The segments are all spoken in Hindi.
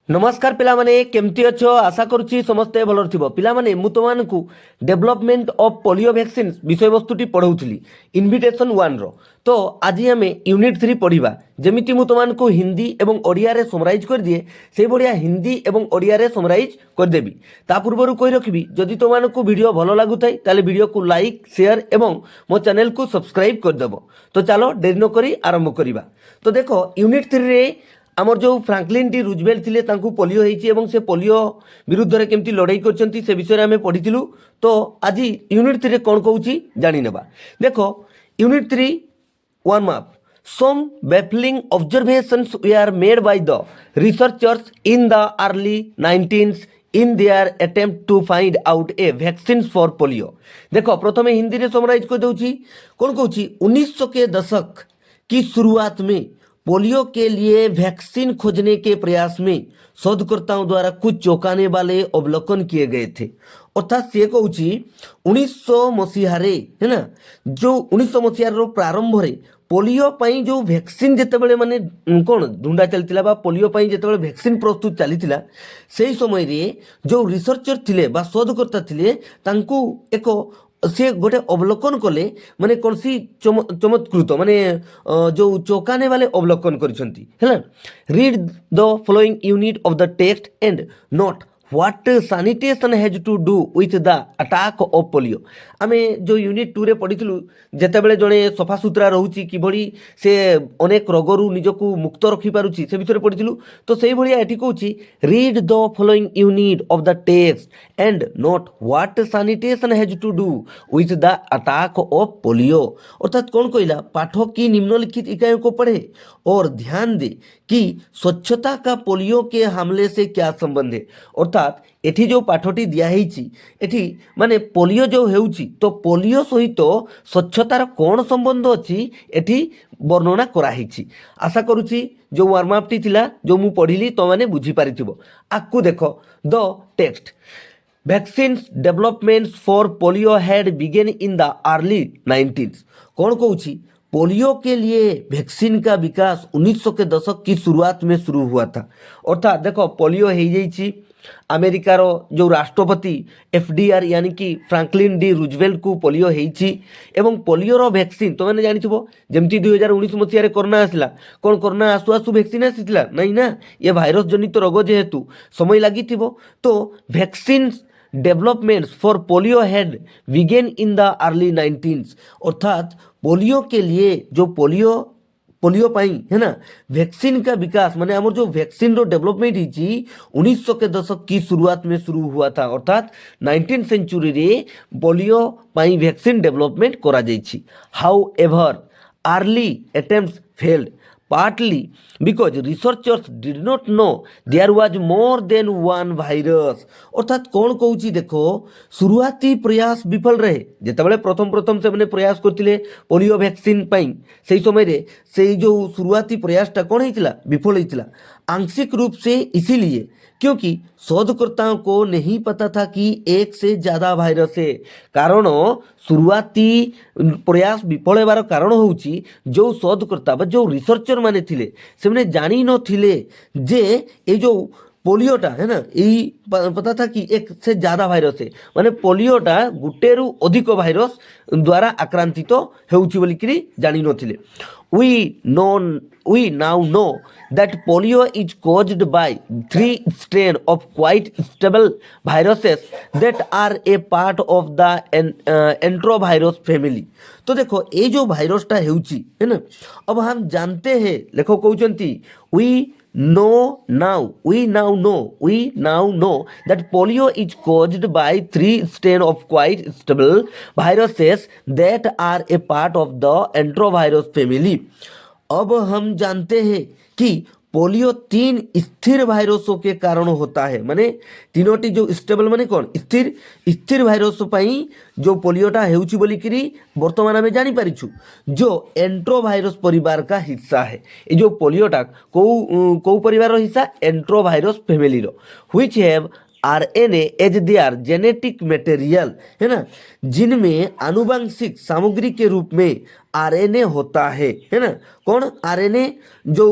नमस्कार पिलामाने केमती अच्छो आशा करुच्ची समस्ते भलर थिबो पिलामाने मु तुमको डेवलपमेंट ऑफ पोलियो वैक्सीन विषय वस्तुटी पढ़ाऊली इनविटेशन 1 रो। तो आज आम यूनिट 3 पढ़ा जमीती मु तुमको हिंदी एवं ओडिया रे समराइज कर दिए से भाया हिंदी एवं ओडिया रे समराइज करदेवी। ता पूर्व कही रखी जदि तुमको वीडियो भल लगुए ताले वीडियो को लाइक शेयर एवं मो चैनल को सब्सक्राइब करदेव। तो चलो डेरी न करी आरंभ करवा। तो देखो यूनिट 3 रे आमर जो फ्रांकलिन डी रूजवेल्ट थिले तांकू पोलियो होईची एवं से पोलियो विरुद्ध रे केमती लड़ाई करचंती से विषय आमे पढ़िथिलु। तो आज यूनिट 3 रे कोन कहूची जानि नेबा। देखो unit 3 warm up some baffling observations were made by the researchers in the early 19th in their attempt to find out a vaccine for polio। देखो प्रथमे हिंदी रे समराइज कर दउची कोन कहूची 1900 के दशक की शुरुआत में पोलियो के लिए वैक्सीन खोजने के प्रयास में शोधकर्ताओं द्वारा कुछ चौंकाने वाले अवलोकन किए गए थे। अर्थात सी कहूँ 1900 मसीहारे है ना जो 1900 मसीहार प्रारंभ रे पोलियो पाई जो वैक्सीन जितेबाला माने कौन ढूंढा चलता बा पोलियो पाई जितेबाला वैक्सीन प्रस्तुत चलीथिला से समय रे जो रिसर्चर थिले बा शोधकर्ता थिले तांकू एक से गोटे अवलोकन कले माने कौन सी चमत्कृत माने जो चौंकाने वाले अवलोकन करिसंती हैला। Read the following unit of the text and note what sanitation has to do with the attack of polio. आमे जो यूनिट 2 रे पढ़िथिलु जेतेबेले जणे सफा सुतरा रहउची किभଳି से अनेक रोगरु निजको मुक्त रखि पारुची से विषय पढ़िथिलु। तो सेही भलिया एठी कहूची read the following unit of the text and note what sanitation has to do with the attack of polio. अर्थात कौन कहला पाठक की निम्नलिखित इकाइयों को पढ़े और ध्यान दे कि स्वच्छता का पोलियो के हमले से क्या संबंध है। अर्थात एठी जो पाठटी दियाहेछि एठी माने पोलियो जो हेउछि तो पोलियो सहित स्वच्छतार कौन संबंध अछि एठी वर्णना कराहेछि। आशा करुछि जो वार्म अप टी थिला जो मु पढ़िली तो माने बुझी पारिथिबो। आकु देखो the text vaccines developments for polio had begun in the early 19th। कौन कहूछि पोलियो के लिए वैक्सीन का विकास 1900 के दशक की शुरुआत में शुरू हुआ था। अर्थात देखो पोलियो हो जाइए अमेरिकार जो राष्ट्रपति एफडीआर यानी कि फ्रांकलिन डी रूजवेल्ट को पोलियो होइछि एवं पोलियोर वैक्सीन तो मैंने जानिथिबो जेमती 2019 मसीह कोरोना आसला कौन कोरोना आसु आसु वैक्सीन आसीथिला नहीं ना ये भाइरस जनित रोग जेहेतु समय लागिथिबो तो vaccine developments for polio had begun in the early 19th। अर्थात पोलियो के लिए जो पोलियो पाई है ना वैक्सीन का विकास माने हमर जो वैक्सीन रो डेवलपमेंट ही 1900 के दशक की शुरुआत में शुरू हुआ था। अर्थात 19th सेंचुरी रे पोलियो पाई वैक्सीन डेवलपमेंट करा जाइछि। However early attempts failed partly because researchers did not know there was more than one virus। अर्थात कौन कहूची देखो शुरुआती प्रयास विफल रहे जेतेबेले प्रथम से मैंने प्रयास करथिले पोलियो वैक्सीन पाई से समय रे से जो शुरुआती प्रयासटा कौन होइतिला विफल होइतिला आंशिक रूप से इसीलिए क्योंकि शोधकर्ताओं को नहीं पता था कि एक से ज़्यादा वायरस है। कारण शुरुआती प्रयास विफल होबार कारण होउची जो शोधकर्ता बा जो रिसर्चर माने थिले से माने जानी न थिले जे ए जो पोलियोटा है ना यही पता था कि एक से ज़्यादा वायरस है माने पोलियोटा गुटेरु अधिक वायरस द्वारा आक्रांतित हेउची बोलिकरी जानी न थिले। We now know that polio is caused by 3 strains of quite stable viruses that are a part of the enterovirus family। तो देखो ये जो वायरसटा हेउची है ना अब हम जानते हैं लेखक कहउचंती we now know that polio is caused by 3 strains of quite stable viruses that are a part of the enterovirus family। अब हम जानते हैं कि पोलियो 3 स्थिर वायरसों के कारण होता है माने तीनोटी जो स्टेबल माने कौन स्थिर वायरस पाई जो पोलियोटा हेउची बोलिकरी वर्तमान में जानी पारिछु जो एंट्रोवायरस परिवार का हिस्सा है। ये जो पोलियोटा को परिवार रो हिस्सा एंट्रोवायरस फैमिली रो which have RNA as their genetic material है ना जिनमें आनुवंशिक सामग्री के रूप में आरएनए होता है ना कौन आरएनए जो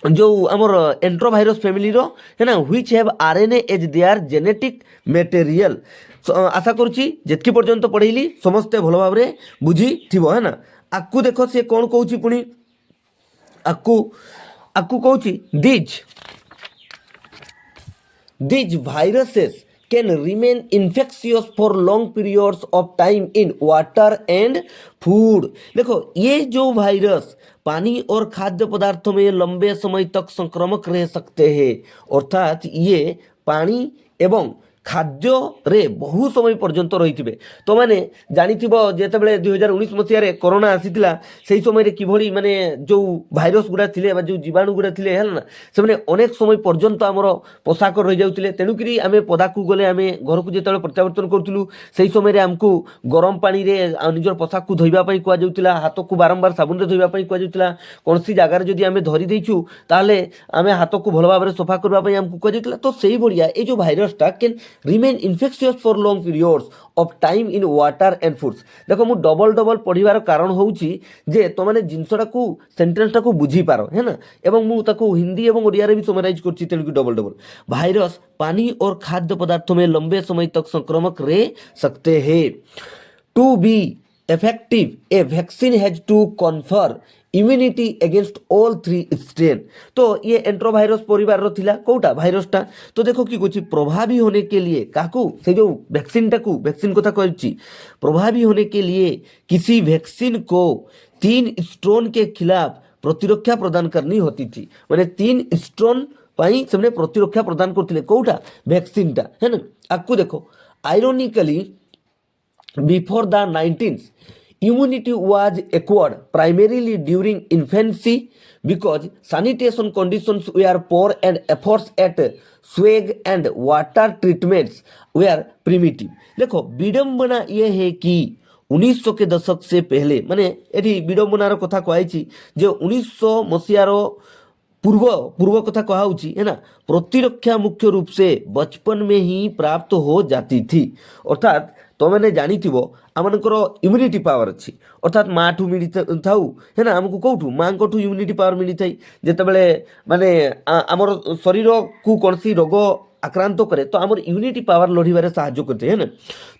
जो आमर एंट्रोवायरस फैमिली रो है ना which have RNA as their genetic material. आशा करुच्ची जेतकी पर्यंत पढ़ेली समस्ते भल भाव बुझी है ना। आकु देख सी कौन कौची पुणी आकु आकु Cauchy these viruses can remain infectious for long periods of time in water and food। देखो ये जो वायरस पानी और खाद्य पदार्थों में लंबे समय तक संक्रामक रह सकते हैं, अर्थात ये पानी एवं खाद्य रे बहु समय पर्यंत रही थे। तो मैंने जानी जितेबाला 2019 मसीह कोरोना आसीला से समय किभली माने जो भाइरस गुड़ा थे जो जीवाणु गुड़ा थे है ना से अनेक समय पर्यंत आमर पोशाक रही जाते। तेणुक आम पदाकू गले आम घर को जो प्रत्यावर्तन करूँ से समय आमको गरम पानी निजर पोशाक को धोवाई कहला, हाथ को बारंबार साबुन धोवाई कहला, कौन सी जगार जदि आम धरी देचु ताले आम हाथ को भल भाव सफा करने आमको कहला। तो से भाया ये जो भाइरसटा can remain infectious for long periods of time in water and foods. देखो मु डबल डबल पढ़िबार कारण होउची जे तो माने जिनसटा को सेंटेंसटा को बुझी पारो है ना, एवं मु ताको हिंदी एवं ओडिया रे भी समराइज करची। तेणु कि डबल डबल वायरस पानी और खाद्य पदार्थों में लंबे समय तक संक्रामक रह सकते हैं। To be effective a vaccine has to confer immunity against all three strain। तो ये एंट्रोवायरस परिवार रो थिला कोटा भाइरसटा। तो देखो कि कुछ प्रभावी होने के लिए काकू से जो वैक्सीन कथा कहछि प्रभावी होने के लिए किसी वैक्सीन को 3 स्ट्रोन के खिलाफ प्रतिरक्षा प्रदान करनी होती थी। माने 3 स्ट्रोन पाई से प्रतिरक्षा प्रदान करथिले कोटा वैक्सीनटा है ना। आपको देखो ironically before the 19th immunity was acquired primarily during infancy because sanitation conditions were poor and efforts at swag and water treatments were primitive। देखो विडंबना ये है कि 1900 के दशक से पहले माने एठी विडंबनार कथा कहछि जे 1900 मसियार पूर्व कथा कहाउछि है ना। प्रतिरक्षा मुख्य रूप से बचपन में ही प्राप्त हो जाती थी, अर्थात तो मैंने जानी आमर इम्यूनिटी पावर अच्छी, अर्थात माँ ठू मिली थाऊ है ना आमको कौटू माँ को इम्यूनिटी पावर मिली थाई जितेबाला माने आमर शरीर को कौन सी रोग आक्रांत करे तो आमर इम्यूनिटी पावर लड़ीबारे साहाय्य करते है ना।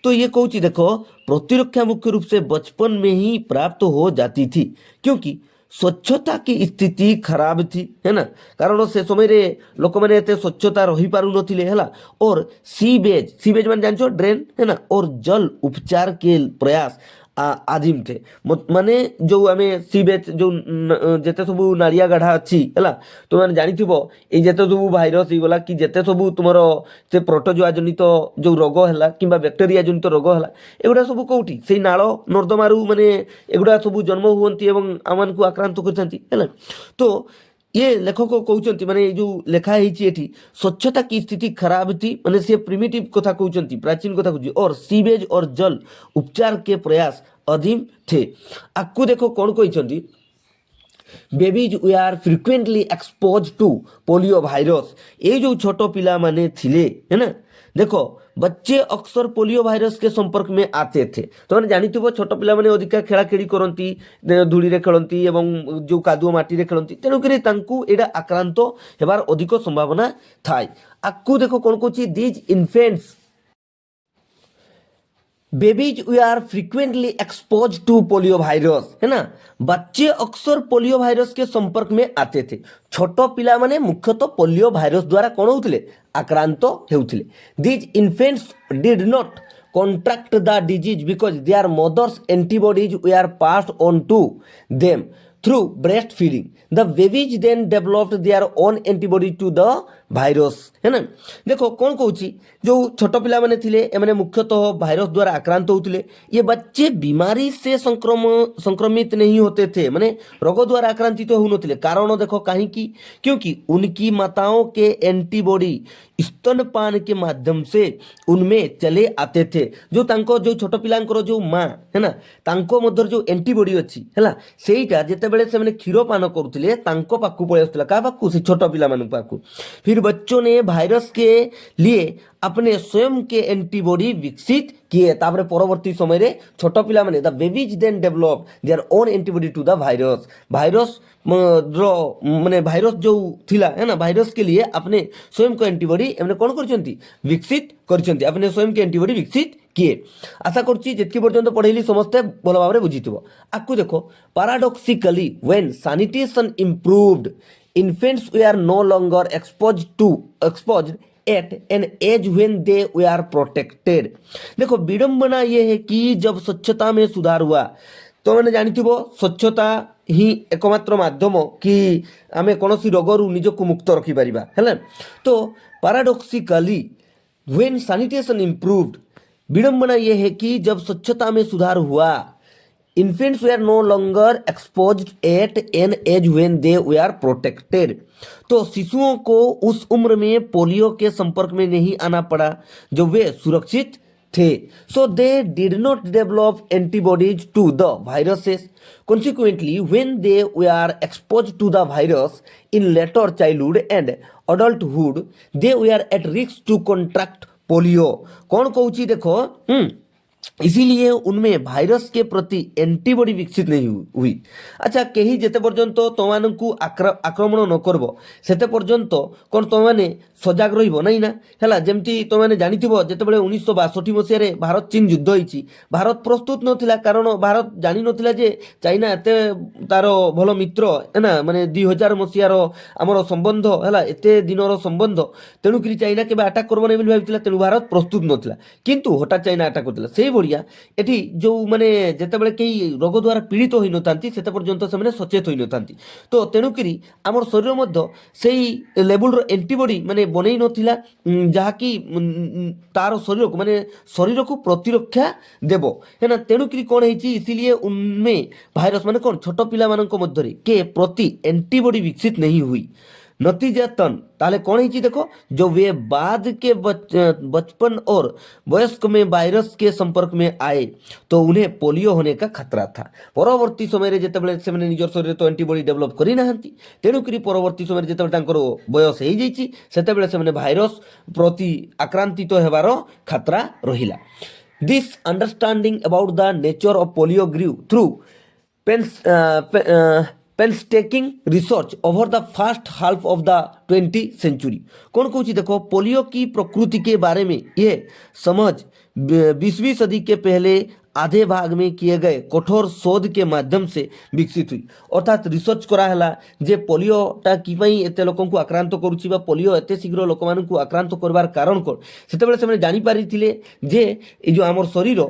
तो ये कहूँ देखो प्रतिरक्षा मुख्य रूप से बचपन में ही प्राप्त हो जाती थी क्योंकि स्वच्छता की स्थिति खराब थी है ना। कारण से समय रे लोक मैंने एते स्वच्छता रही पारु नथिले हैला। और सीवेज मान जानछो ड्रेन है ना और जल उपचार के प्रयास आदिम थे। माने जो आमे सीवेज जो जेते सब नाड़िया गाढ़ा अच्छी है तुम मैंने जानिथिबो ए जेते सब भाइरस ही गला कि जेते सब तुमर से प्रोटोजोआ जनित जो रोग है कि बैक्टेरिया जनित रोग है एगुड़ा सब कौटी से नाल नर्दमारू माने एगुड़ा सब जन्म हुअंती एवं आमान को आक्रांत करथांती है। तो ये लेखक कहते माने जो लेखा है स्वच्छता की स्थिति खराब थी माने से प्रिमिटिव कथा कहते प्राचीन कथा कहते और सीवेज और जल उपचार के प्रयास अधीन थे। आपको देखो कौन कहते babies we are frequently expose to polio virus. ये जो छोटो पिला माने थिले है ना देखो बच्चे अक्सर पोलियो भाइरस के संपर्क में आते थे। तो मैंने जानी छोट पिला माने अधिका खेला खेली करती धूली रे खेलती एवं जो कादुओ माटी रे खेलती तेणुक एटा आक्रांत हेबार अधिक संभावना थाए। आकु देखो कौन कहछि these infants babies we are frequently expose to polio virus है ना। बच्चे अक्सर पोलियो भाइरस के संपर्क में आते थे। छोट पिला माने मुख्यतः पोलियो भाइरस द्वारा कौन होउथिले आक्रांत हेउथिले। These infants did not contract the disease because their mother's antibodies were passed on to them through breastfeeding। The babies then developed their own antibody to the virus है ना। देखो कौन कहूँ जो छोट पिला माने थिले एमाने मुख्यतः भाइरस द्वारा आक्रांत होते। ये बच्चे बीमारी से संक्रमित नहीं होते थे माने रोग द्वारा आक्रांतित तो होते। कारण देखो कहीं क्योंकि उनकी माताओं के एंटीबॉडी स्तनपान के माध्यम से उनमें चले आते थे। जो तांको जो छोट पिलांकर जो माँ है ना तांको मध्य जो एंटीबॉडी अच्छी है सेटा जिते ଯେତେବେଳେ ସେମାନେ କ୍ଷୀର ପାନ କରୁଥିଲେ ତାଙ୍କ ପାଖକୁ ପଳେଇ ଆସୁଥିଲା କାହା ପାଖକୁ ସେ ଛୋଟ ପିଲାମାନଙ୍କ ପାଖକୁ फिर बच्चों ने वायरस के लिए अपने स्वयं के एंटीबॉडी विकसित किए तापर परवर्ती समय रे छोट पिला माने the babies then develop their own antibody to the virus virus माने वायरस जो थिला है ना वायरस के लिए अपने स्वयं को एंटीबॉडी एमने कोन करछंती विकसित करछंती अपने स्वयं के एंटीबॉडी विकसित किए आशा करछि जेतकी पर्यंत पढैली समस्ते भल भाबरे बुझिथिबो आकु देखो paradoxically when sanitation improved infants were no longer exposed at an age when they were protected देखो विडंबना ये है कि जब स्वच्छता में सुधार हुआ तो मैंने जानिथिबो स्वच्छता ही एकमात्र माध्यम कि आमे कोनोसी रोगरु निजको मुक्त रखि परिबा हैला तो पैराडॉक्सिकली व्हेन सैनिटेशन इंप्रूव्ड विडंबना ये है कि जब स्वच्छता में सुधार हुआ infants were no longer exposed at an age when they were protected तो शिशुओं को उस उम्र में पोलियो के संपर्क में नहीं आना पड़ा जो वे सुरक्षित थे so they did not develop antibodies to the viruses consequently when they were exposed to the virus in later childhood and adulthood they were at risk to contract polio कौन कहूची देखो इसीलिए उनमें वायरस के प्रति एंटीबॉडी विकसित नहीं हुई अच्छा कहीं जेते पर्यंत तुमको आक्रमण न करब सेते पर्यंत कौन तुमने सजग रहिबो नहीं ना हैला जेमती तुमने जानिथिबो जेतेबेले 1962 मसिया भारत चीन युद्ध होईची भारत प्रस्तुत नथिला कारण भारत जानि नथिला जे चाइना एते तार भलो मित्र है ना माने 2000 मसियार हमर संबंध हैला एते दिनर संबंध तेणु करी चाइना केबे अटैक करबो नै बोली भाबितिला तेणु भारत प्रस्तुत नथिला किंतु हठात चाइना अटैक करथिला सेही भड़िया एठी जो माने जेतेबेले केही रोग द्वारा पीड़ित होई नथांती सेते पर्यंत से माने सचेत होई नथांती तो तेणु करी हमर शरीर मध्ये सेही लेवल रो एंटीबॉडी माने बनै नथिला जहाँकि तार शरीर को माने शरीर को प्रतिरक्षा देव है ना तेणु करी कौन है इसीलिए उनमें वायरस माने कौन छोट पिला मानक मध्य के प्रति एंटीबॉडी विकसित नहीं हुई नतीजतन ताले कौन है देखो जो वे बाद के बचपन और वयस्क में वायरस के संपर्क में आए तो उन्हें पोलियो होने का खतरा था परवर्ती समय जेतेबेले से निजर शरीर तो एंटीबॉडी डेवलप करी नाहंती तेणुकरी परवर्ती समय जेतेबेले तांकर बयस हो जाइछि सेतेबेले से वायरस प्रति आक्रांतित हेबार खतरा रहिला this understanding about the nature of polio grew through painstaking research over the first half of the 20th century कौन कहूँ देखो पोलियो की प्रकृति के बारे में यह समझ 20वीं सदी के पहले आधे भाग में किए गए कठोर शोध के माध्यम से विकसित हुई अर्थात रिसर्च कराला जे पोलियोटा किपाई एते लोक को आक्रांत करुछि बा पोलियो एते शीघ्र लोक मान को आक्रांत करबार कारण कोन सेतेबेले से जानि पारिथिले जे ए जो हमर शरीर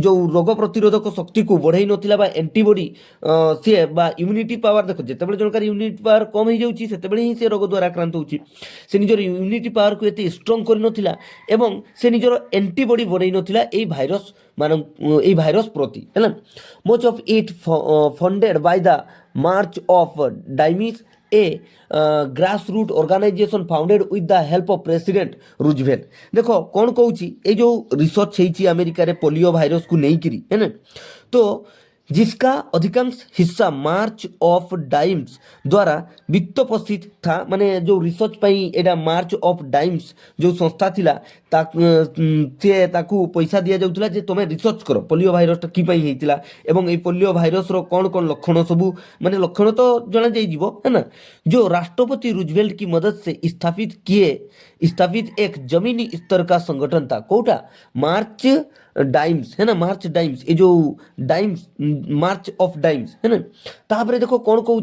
जो रोग प्रतिरोधक शक्ति को बढ़ाई नथिला बा एंटीबॉडी से बा इम्यूनिटी पावर देखो जेतेबेले जनकार इम्यूनिटी पावर कम हो जाउछि सेतेबेले ही से रोग द्वारा आक्रांत होउछि से निजर इम्यूनिटी पावर को एते स्ट्रांग करि नथिला एवं से निजर एंटीबॉडी बढ़ाई नथिला ए भाइरस मान ए भाइरस प्रति है much of it funded by the March of Dimes a grass root organisation founded with the help of president Roosevelt देखो कौन कहूँ ये जो रिसर्च होती अमेरिका रे पोलियो भाइरस को नहीं करी है ना तो जिसका अधिकांश हिस्सा मार्च ऑफ डाइम्स द्वारा वित्त पोषित था माने जो रिसर्च पाई एडा मार्च ऑफ डाइम्स जो संस्था थिला ताकू पैसा दिया जाउतला जे तुम रिसर्च करो पोलियो भाइरस कि पई हेतिला एवं ए पोलियो भाइरस रो कौन कौन लक्षण सबू माने लक्षण तो जना जाई जीवो है ना जो राष्ट्रपति रूजवेल्ट की मदद से स्थापित एक जमीनी स्तर का संगठन था कोटा मार्च डाइम्स है ना मार्च डाइम्स ये जो डाइम्स मार्च ऑफ डाइम्स है ना तापरे देखो कौन कहूँ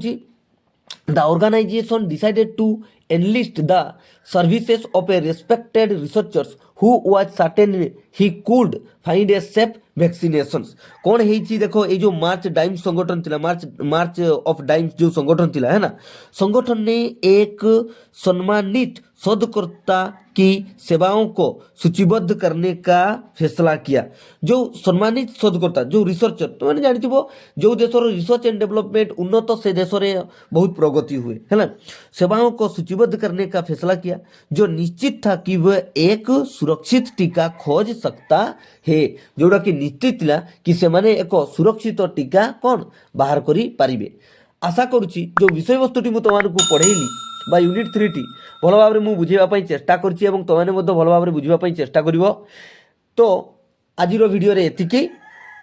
the organisation decided to enlist the services of a respected researchers who was certain he could find a safe vaccinations कौन है देखो ये जो मार्च डाइम्स संगठन थिला मार्च ऑफ डाइम्स जो संगठन थिला है ना संगठन ने एक सम्मानित शोधकर्ता की सेवाओं को सूचीबद्ध करने का फैसला किया जो सम्मानित शोधकर्ता जो रिसर्चर तो मैंने जानी वो जो देशर रिसर्च एंड डेवलपमेंट उन्नत से देश में बहुत प्रगति हुए है ना सेवाओं को सूचीबद्ध करने का फैसला किया जो निश्चित था कि वह एक सुरक्षित टीका खोज सकता है जोड़ा कि निश्चित थिला कि से माने एक सुरक्षित टीका कौन बाहर करी पारिबे। आशा करुच्ची जो विषय वस्तुटी मु तुमको पढ़ेली बा यूनिट 3 टी भल भाव में बुझेबा चेष्टा करछि एवं तुमने भल भाव में बुझा चेष्टा करिवो। तो आज वीडियो रे एतिकी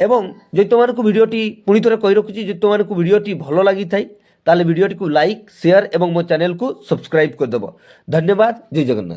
एवं जो तुमको वीडियोटी पुणी थे कही रखुच्छी जो तुमको वीडियोटी भल लगी थाए ताले वीडियोटी को लाइक शेयर एवं मो चैनल को सब्सक्राइब करदेव। धन्यवाद। जय जगन्नाथ।